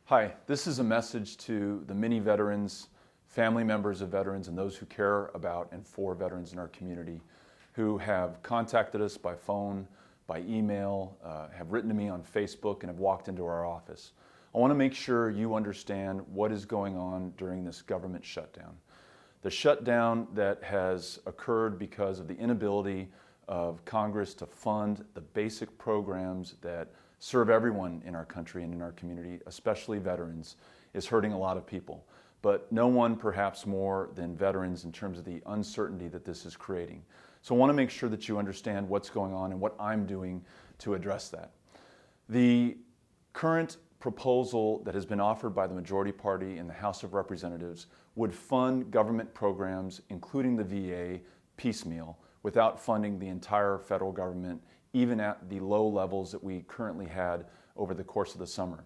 Hi, this is a message to the many veterans, family members of veterans, and those who care about and for veterans in our community who have contacted us by phone, by email, have written to me on Facebook, and have walked into our office. I want to make sure you understand what is going on during this government shutdown. The shutdown that has occurred because of the inability of Congress to fund the basic programs that serve everyone in our country and in our community, especially veterans, is hurting a lot of people. But no one perhaps more than veterans in terms of the uncertainty that this is creating. So I want to make sure that you understand what's going on and what I'm doing to address that. The current proposal that has been offered by the majority party in the House of Representatives would fund government programs, including the VA, piecemeal, without funding the entire federal government, even at the low levels that we currently had over the course of the summer.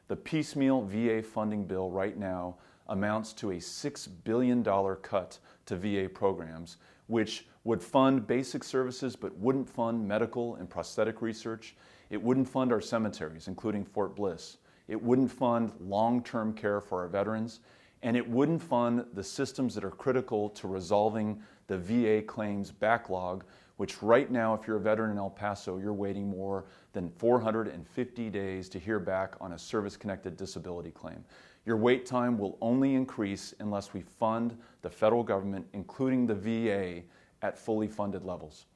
The piecemeal VA funding bill right now amounts to a $6 billion cut to VA programs, which would fund basic services but wouldn't fund medical and prosthetic research. It wouldn't fund our cemeteries, including Fort Bliss. It wouldn't fund long-term care for our veterans, and it wouldn't fund the systems that are critical to resolving the VA claims backlog, which right now, if you're a veteran in El Paso, you're waiting more than 450 days to hear back on a service-connected disability claim. Your wait time will only increase unless we fund the federal government, including the VA, at fully funded levels.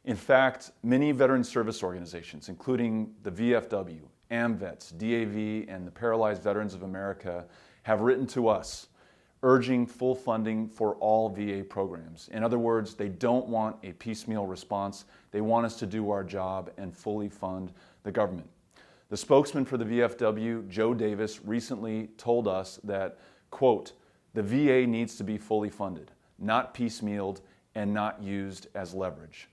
In fact, many veteran service organizations, including the VFW, AMVETS, DAV, and the Paralyzed Veterans of America, have written to us urging full funding for all VA programs. In other words, they don't want a piecemeal response. They want us to do our job and fully fund the government. The spokesman for the VFW, Joe Davis, recently told us that, quote, the VA needs to be fully funded, not piecemealed and not used as leverage.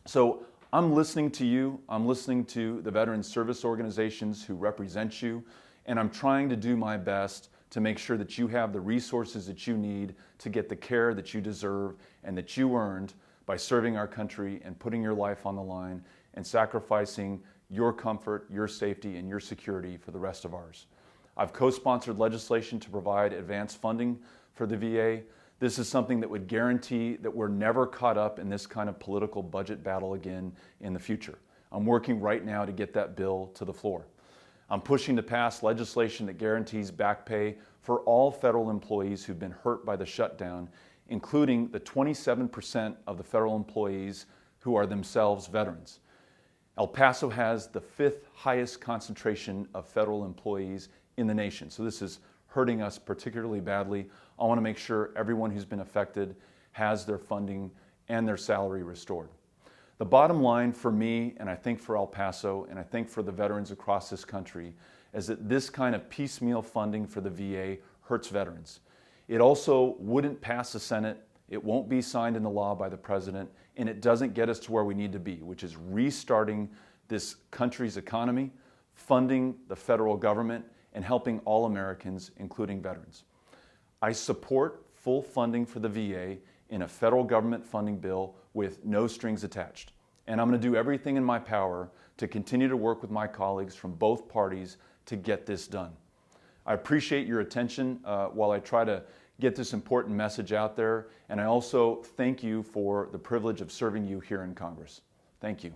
So I'm listening to you, I'm listening to the veteran service organizations who represent you, and I'm trying to do my best to make sure that you have the resources that you need to get the care that you deserve and that you earned by serving our country and putting your life on the line and sacrificing your comfort, your safety, and your security for the rest of ours. I've co-sponsored legislation to provide advanced funding for the VA. This is something that would guarantee that we're never caught up in this kind of political budget battle again in the future. I'm working right now to get that bill to the floor. I'm pushing to pass legislation that guarantees back pay for all federal employees who've been hurt by the shutdown, including the 27% of the federal employees who are themselves veterans. El Paso has the 5th highest concentration of federal employees in the nation, so this is hurting us particularly badly. I want to make sure everyone who's been affected has their funding and their salary restored. The bottom line for me, and I think for El Paso, and I think for the veterans across this country, is that this kind of piecemeal funding for the VA hurts veterans. It also wouldn't pass the Senate, it won't be signed into law by the President, and it doesn't get us to where we need to be, which is restarting this country's economy, funding the federal government, and helping all Americans, including veterans. I support full funding for the VA in a federal government funding bill with no strings attached. And I'm going to do everything in my power to continue to work with my colleagues from both parties to get this done. I appreciate your attention while I try to get this important message out there, and I also thank you for the privilege of serving you here in Congress. Thank you.